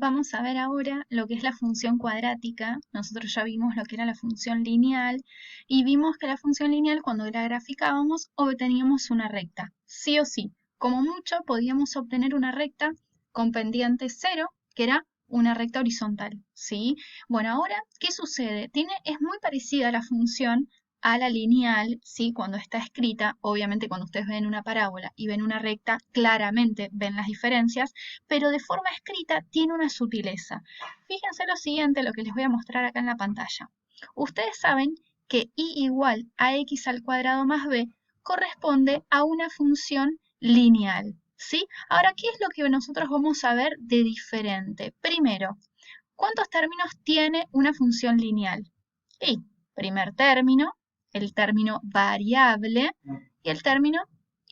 Vamos a ver ahora lo que es la función cuadrática. Nosotros ya vimos lo que era la función lineal y vimos que la función lineal cuando la graficábamos obteníamos una recta, sí o sí. Como mucho podíamos obtener una recta con pendiente cero, que era una recta horizontal, ¿sí? Bueno, ahora, ¿qué sucede? Es muy parecida la función a la lineal, ¿sí? Cuando está escrita, obviamente cuando ustedes ven una parábola y ven una recta, claramente ven las diferencias, pero de forma escrita tiene una sutileza. Fíjense lo siguiente, lo que les voy a mostrar acá en la pantalla. Ustedes saben que y igual a x al cuadrado más b corresponde a una función lineal, ¿sí? Ahora, ¿qué es lo que nosotros vamos a ver de diferente? Primero, ¿cuántos términos tiene una función lineal? Y primer término, el término variable y el término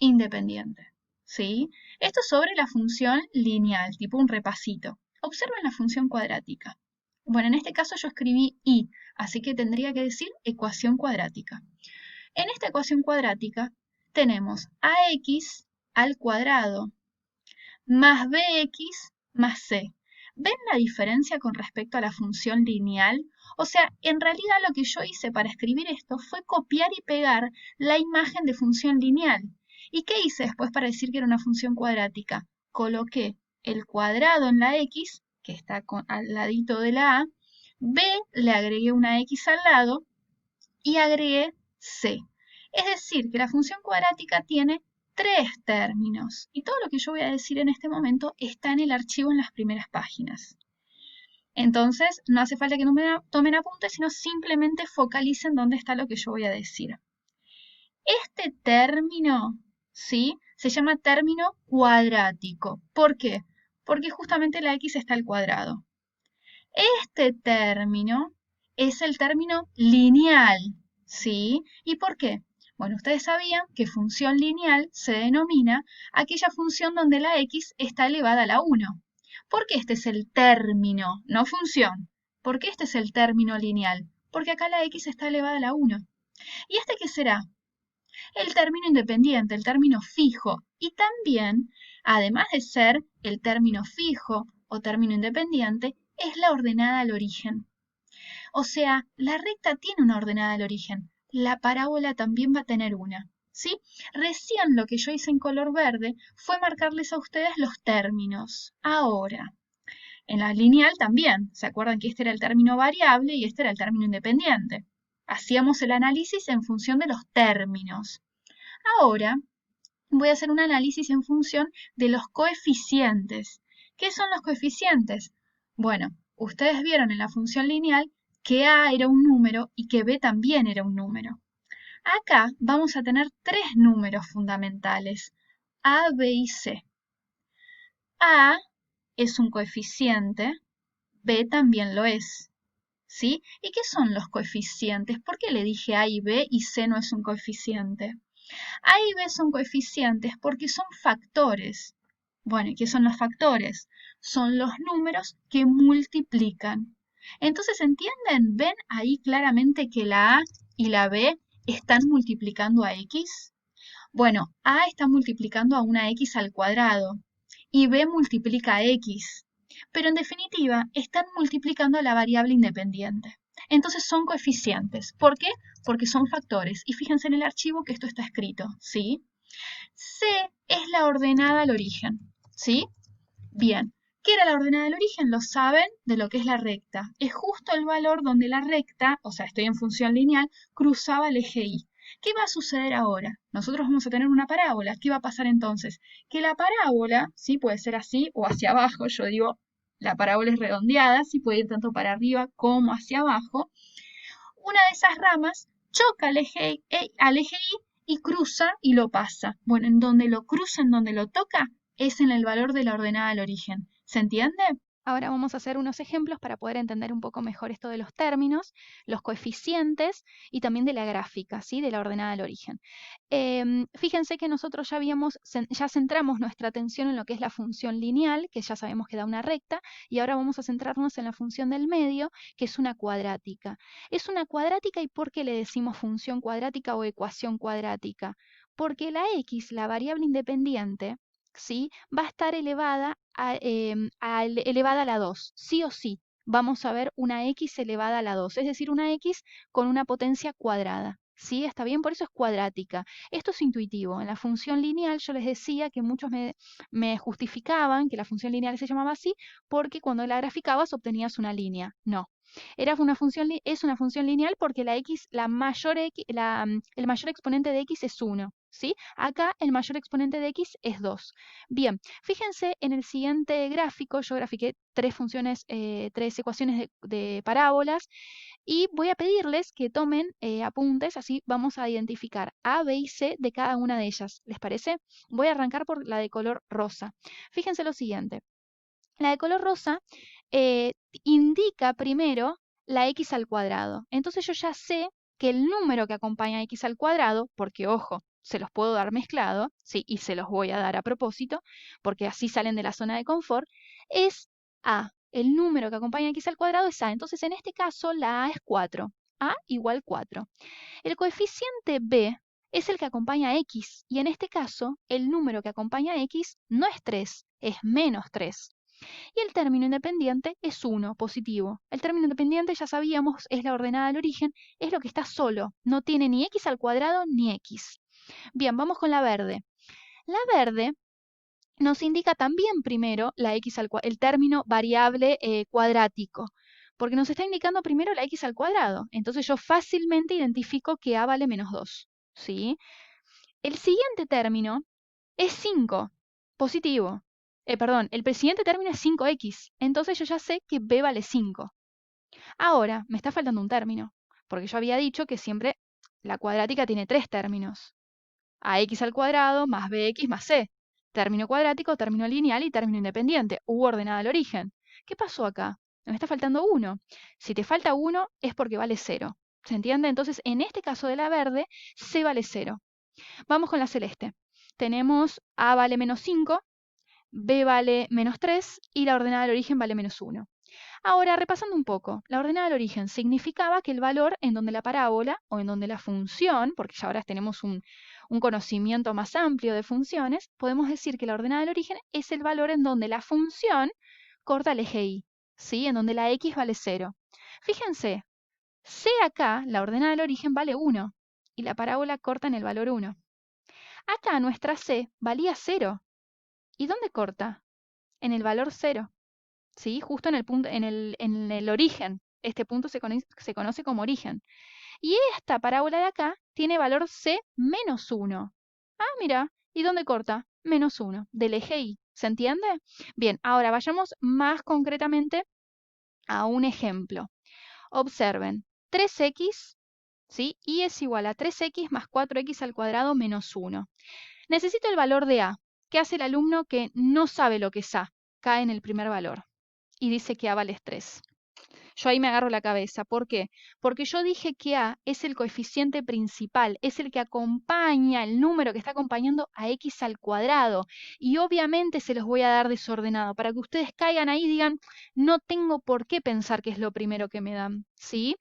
independiente. ¿Sí? Esto sobre la función lineal, tipo un repasito. Observen la función cuadrática. Bueno, en este caso yo escribí y, así que tendría que decir ecuación cuadrática. En esta ecuación cuadrática tenemos ax al cuadrado más bx más c. ¿Ven la diferencia con respecto a la función lineal? O sea, en realidad lo que yo hice para escribir esto fue copiar y pegar la imagen de función lineal. ¿Y qué hice después para decir que era una función cuadrática? Coloqué el cuadrado en la x, que está al ladito de la a, b le agregué una x al lado y agregué c. Es decir, que la función cuadrática tiene tres términos y todo lo que yo voy a decir en este momento está en el archivo en las primeras páginas. Entonces, no hace falta que tomen apuntes, sino simplemente focalicen dónde está lo que yo voy a decir. Este término, ¿sí? Se llama término cuadrático. ¿Por qué? Porque justamente la x está al cuadrado. Este término es el término lineal, ¿sí? ¿Y por qué? Bueno, ustedes sabían que función lineal se denomina aquella función donde la x está elevada a la 1. ¿Por qué este es el término, no función? ¿Por qué este es el término lineal? Porque acá la x está elevada a la 1. ¿Y este qué será? El término independiente, el término fijo. Y también, además de ser el término fijo o término independiente, es la ordenada al origen. O sea, la recta tiene una ordenada al origen. La parábola también va a tener una. ¿Sí? Recién lo que yo hice en color verde fue marcarles a ustedes los términos. Ahora, en la lineal también. ¿Se acuerdan que este era el término variable y este era el término independiente? Hacíamos el análisis en función de los términos. Ahora voy a hacer un análisis en función de los coeficientes. ¿Qué son los coeficientes? Bueno, ustedes vieron en la función lineal que a era un número y que b también era un número. Acá vamos a tener tres números fundamentales, a, b y c. A es un coeficiente, b también lo es. ¿Sí? ¿Y qué son los coeficientes? ¿Por qué le dije a y b y c no es un coeficiente? A y B son coeficientes porque son factores. Bueno, ¿y qué son los factores? Son los números que multiplican. Entonces, ¿entienden? ¿Ven ahí claramente que la A y la B están multiplicando a X? Bueno, A está multiplicando a una X al cuadrado y B multiplica a X. Pero en definitiva, están multiplicando a la variable independiente. Entonces son coeficientes. ¿Por qué? Porque son factores. Y fíjense en el archivo que esto está escrito, ¿sí? C es la ordenada al origen, ¿sí? Bien. ¿Qué era la ordenada del origen? Lo saben de lo que es la recta. Es justo el valor donde la recta, o sea, estoy en función lineal, cruzaba el eje Y. ¿Qué va a suceder ahora? Nosotros vamos a tener una parábola. ¿Qué va a pasar entonces? Que la parábola, sí, puede ser así o hacia abajo. Yo digo, la parábola es redondeada, sí puede ir tanto para arriba como hacia abajo. Una de esas ramas choca al eje Y cruza y lo pasa. Bueno, en donde lo cruza, en donde lo toca, es en el valor de la ordenada al origen. ¿Se entiende? Ahora vamos a hacer unos ejemplos para poder entender un poco mejor esto de los términos, los coeficientes y también de la gráfica, ¿sí? De la ordenada al origen. Fíjense que nosotros ya centramos nuestra atención en lo que es la función lineal, que ya sabemos que da una recta, y ahora vamos a centrarnos en la función del medio, que es una cuadrática. Es una cuadrática, ¿y por qué le decimos función cuadrática o ecuación cuadrática? Porque la x, la variable independiente, ¿sí? Va a estar elevada a la 2, sí o sí. Vamos a ver una x elevada a la 2, es decir, una x con una potencia cuadrada. ¿Sí? ¿Está bien? Por eso es cuadrática. Esto es intuitivo. En la función lineal yo les decía que muchos me justificaban que la función lineal se llamaba así porque cuando la graficabas obtenías una línea. No. Es una función lineal porque la x, el mayor exponente de x es 1. ¿Sí? Acá el mayor exponente de x es 2. Bien, fíjense en el siguiente gráfico, yo grafiqué tres ecuaciones de parábolas y voy a pedirles que tomen apuntes, así vamos a identificar A, B y C de cada una de ellas. ¿Les parece? Voy a arrancar por la de color rosa. Fíjense lo siguiente. La de color rosa eh, indica primero la x al cuadrado. Entonces yo ya sé que el número que acompaña a x al cuadrado, porque ojo, se los puedo dar mezclado, ¿sí? Y se los voy a dar a propósito, porque así salen de la zona de confort, es a. El número que acompaña a x al cuadrado es a. Entonces en este caso la a es 4. A igual 4. El coeficiente b es el que acompaña a x, y en este caso el número que acompaña a x no es 3, es menos 3. Y el término independiente es 1, positivo. El término independiente, ya sabíamos, es la ordenada del origen, es lo que está solo, no tiene ni x al cuadrado ni x. Bien, vamos con la verde. La verde nos indica también primero el término variable cuadrático, porque nos está indicando primero la x al cuadrado. Entonces yo fácilmente identifico que a vale menos 2. ¿Sí? El siguiente término es 5, positivo. Perdón, el siguiente término es 5x, entonces yo ya sé que b vale 5. Ahora, me está faltando un término, porque yo había dicho que siempre la cuadrática tiene 3 términos. Ax al cuadrado más bx más c. Término cuadrático, término lineal y término independiente, u ordenada al origen. ¿Qué pasó acá? Me está faltando 1. Si te falta 1 es porque vale 0. ¿Se entiende? Entonces, en este caso de la verde, c vale 0. Vamos con la celeste. Tenemos a vale menos 5, b vale menos 3 y la ordenada del origen vale menos 1. Ahora, repasando un poco, la ordenada del origen significaba que el valor en donde la parábola o en donde la función, porque ya ahora tenemos un conocimiento más amplio de funciones, podemos decir que la ordenada del origen es el valor en donde la función corta el eje y, ¿sí? En donde la x vale 0. Fíjense, c acá, la ordenada del origen vale 1 y la parábola corta en el valor 1. Acá nuestra c valía 0. ¿Y dónde corta? En el valor 0. ¿Sí? Justo en el punto, en el origen. Este punto se conoce como origen. Y esta parábola de acá tiene valor c menos 1. Ah, mira, ¿y dónde corta? Menos 1, del eje y. ¿Se entiende? Bien, ahora vayamos más concretamente a un ejemplo. Observen, 3x, ¿sí? Y es igual a 3x más 4x al cuadrado menos 1. Necesito el valor de a. ¿Qué hace el alumno que no sabe lo que es a? Cae en el primer valor y dice que a vale 3. Yo ahí me agarro la cabeza. ¿Por qué? Porque yo dije que a es el coeficiente principal, es el que acompaña, el número que está acompañando a x al cuadrado. Y obviamente se los voy a dar desordenado para que ustedes caigan ahí y digan, no tengo por qué pensar que es lo primero que me dan. ¿Sí?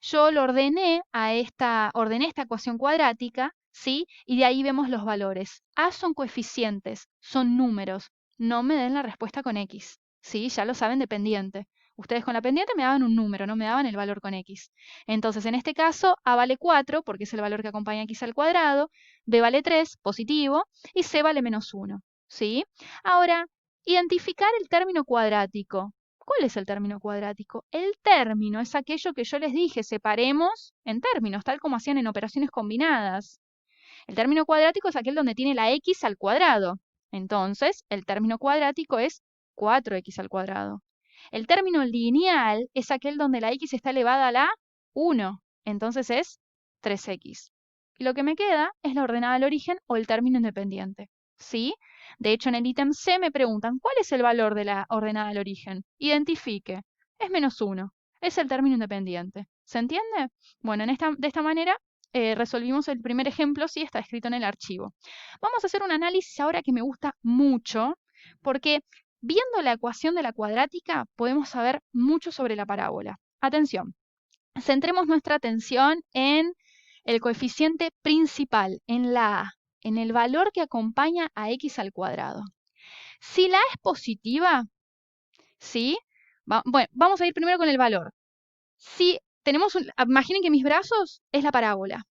Yo lo ordené esta ecuación cuadrática, ¿sí? Y de ahí vemos los valores. A son coeficientes, son números. No me den la respuesta con x, ¿sí? Ya lo saben de pendiente. Ustedes con la pendiente me daban un número, no me daban el valor con x. Entonces, en este caso, a vale 4, porque es el valor que acompaña a x al cuadrado, b vale 3, positivo, y c vale menos 1, ¿sí? Ahora, identificar el término cuadrático. ¿Cuál es el término cuadrático? El término es aquello que yo les dije, separemos en términos, tal como hacían en operaciones combinadas. El término cuadrático es aquel donde tiene la x al cuadrado. Entonces, el término cuadrático es 4x al cuadrado. El término lineal es aquel donde la x está elevada a la 1. Entonces es 3x. Y lo que me queda es la ordenada del origen o el término independiente. ¿Sí? De hecho, en el ítem C me preguntan, ¿cuál es el valor de la ordenada del origen? Identifique. Es menos 1. Es el término independiente. ¿Se entiende? Bueno, de esta manera resolvimos el primer ejemplo, sí, está escrito en el archivo. Vamos a hacer un análisis ahora que me gusta mucho, porque viendo la ecuación de la cuadrática podemos saber mucho sobre la parábola. Atención, centremos nuestra atención en el coeficiente principal, en la a, en el valor que acompaña a x al cuadrado. Si la A es positiva, ¿sí? Bueno, vamos a ir primero con el valor. Si tenemos imaginen que mis brazos es la parábola.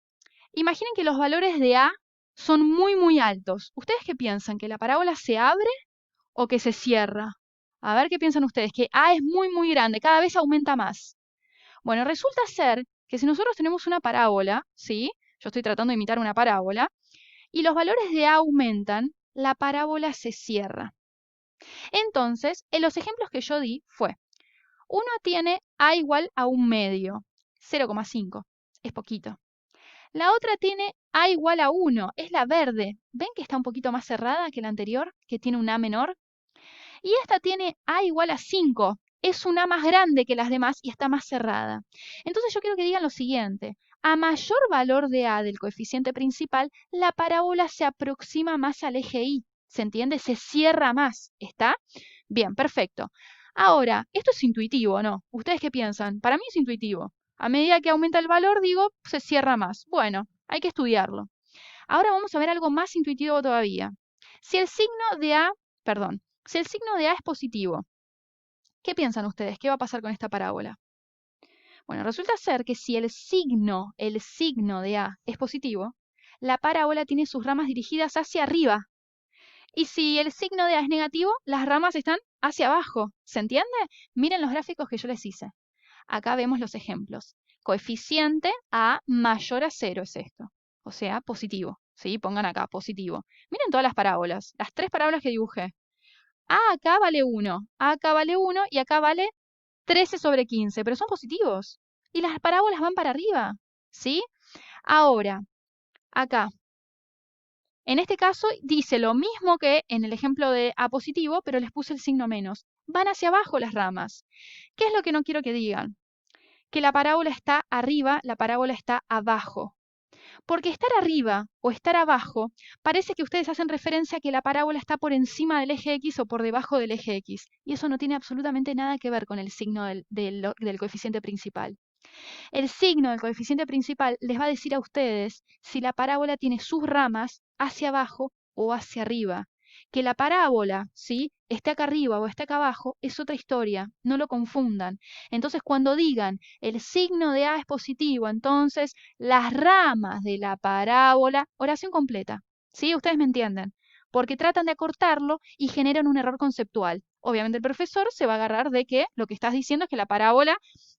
Imaginen que los valores de A son muy, muy altos. ¿Ustedes qué piensan? ¿Que la parábola se abre o que se cierra? A ver qué piensan ustedes, que A es muy, muy grande, cada vez aumenta más. Bueno, resulta ser que si nosotros tenemos una parábola, ¿sí? Yo estoy tratando de imitar una parábola, y los valores de A aumentan, la parábola se cierra. Entonces, en los ejemplos que yo di fue, uno tiene A igual a un medio, 0,5, es poquito. La otra tiene A igual a 1, es la verde. ¿Ven que está un poquito más cerrada que la anterior, que tiene un A menor? Y esta tiene A igual a 5, es un A más grande que las demás y está más cerrada. Entonces yo quiero que digan lo siguiente. A mayor valor de A del coeficiente principal, la parábola se aproxima más al eje Y. ¿Se entiende? Se cierra más. ¿Está? Bien, perfecto. Ahora, esto es intuitivo, ¿no? ¿Ustedes qué piensan? Para mí es intuitivo. A medida que aumenta el valor, digo, se cierra más. Bueno, hay que estudiarlo. Ahora vamos a ver algo más intuitivo todavía. Si el signo de A, perdón, si el signo de A es positivo, ¿qué piensan ustedes? ¿Qué va a pasar con esta parábola? Bueno, resulta ser que si el signo de A es positivo, la parábola tiene sus ramas dirigidas hacia arriba. Y si el signo de A es negativo, las ramas están hacia abajo. ¿Se entiende? Miren los gráficos que yo les hice. Acá vemos los ejemplos. Coeficiente A mayor a 0 es esto. O sea, positivo. ¿Sí? Pongan acá, positivo. Miren todas las parábolas. Las 3 parábolas que dibujé. A acá vale 1, A acá vale 1 y acá vale 13/15, pero son positivos. Y las parábolas van para arriba. ¿Sí? Ahora, acá. En este caso dice lo mismo que en el ejemplo de A positivo, pero les puse el signo menos. Van hacia abajo las ramas. ¿Qué es lo que no quiero que digan? Que la parábola está arriba, la parábola está abajo. Porque estar arriba o estar abajo parece que ustedes hacen referencia a que la parábola está por encima del eje X o por debajo del eje X. Y eso no tiene absolutamente nada que ver con el signo del coeficiente principal. El signo del coeficiente principal les va a decir a ustedes si la parábola tiene sus ramas hacia abajo o hacia arriba. Que la parábola, ¿sí?, esté acá arriba o esté acá abajo, es otra historia, no lo confundan. Entonces, cuando digan el signo de A es positivo, entonces las ramas de la parábola, oración completa, ¿sí? Ustedes me entienden, porque tratan de acortarlo y generan un error conceptual. Obviamente el profesor se va a agarrar de que lo que estás diciendo es que la parábola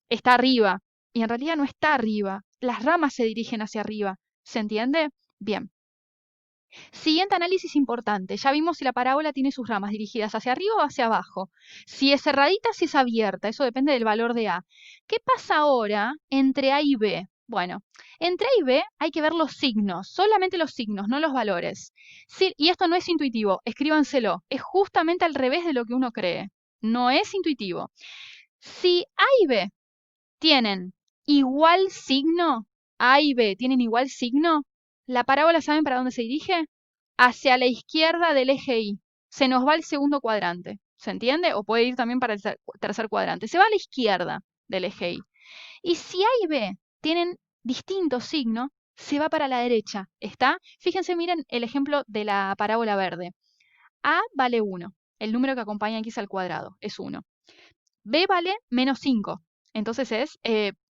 está arriba, y en realidad no está arriba, las ramas se dirigen hacia arriba, ¿se entiende? Bien. Siguiente análisis importante. Ya vimos si la parábola tiene sus ramas dirigidas hacia arriba o hacia abajo. Si es cerradita, si es abierta. Eso depende del valor de A. ¿Qué pasa ahora entre A y B? Bueno, entre A y B hay que ver los signos, solamente los signos, no los valores. Sí, y esto no es intuitivo, escríbanselo. Es justamente al revés de lo que uno cree. No es intuitivo. Si A y B tienen igual signo, A y B tienen igual signo, la parábola, ¿saben para dónde se dirige? Hacia la izquierda del eje Y. Se nos va el segundo cuadrante. ¿Se entiende? O puede ir también para el tercer cuadrante. Se va a la izquierda del eje Y. Y si A y B tienen distintos signos, se va para la derecha. ¿Está? Fíjense, miren el ejemplo de la parábola verde. A vale 1. El número que acompaña aquí es al cuadrado. Es 1. B vale menos 5. Entonces es,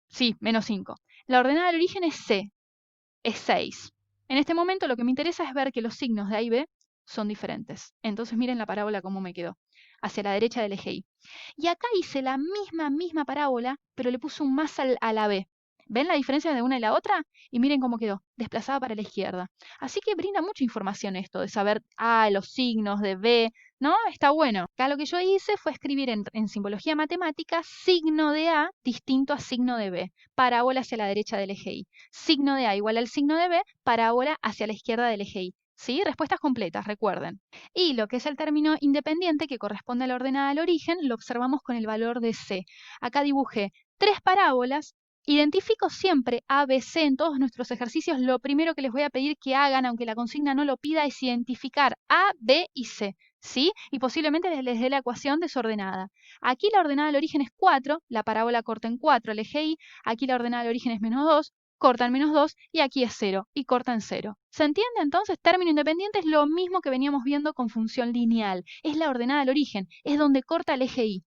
sí, menos 5. La ordenada del origen es C, es 6. En este momento lo que me interesa es ver que los signos de A y B son diferentes. Entonces miren la parábola cómo me quedó, hacia la derecha del eje Y. Y acá hice la misma parábola, pero le puse un más a la B. ¿Ven la diferencia de una y la otra? Y miren cómo quedó, desplazada para la izquierda. Así que brinda mucha información esto de saber los signos de B, ¿no? Está bueno. Acá lo que yo hice fue escribir en simbología matemática signo de A distinto a signo de B, parábola hacia la derecha del eje Y. Signo de A igual al signo de B, parábola hacia la izquierda del eje Y. ¿Sí? Respuestas completas, recuerden. Y lo que es el término independiente, que corresponde a la ordenada del origen, lo observamos con el valor de C. Acá dibujé 3 parábolas. Identifico siempre A, B, C en todos nuestros ejercicios. Lo primero que les voy a pedir que hagan, aunque la consigna no lo pida, es identificar A, B y C. ¿Sí? Y posiblemente les dé la ecuación desordenada. Aquí la ordenada del origen es 4, la parábola corta en 4 el eje Y. Aquí la ordenada del origen es menos 2. corta en -2 y aquí es 0 y corta en 0. ¿Se entiende entonces? Término independiente es lo mismo que veníamos viendo con función lineal. Es la ordenada al origen, es donde corta el eje y.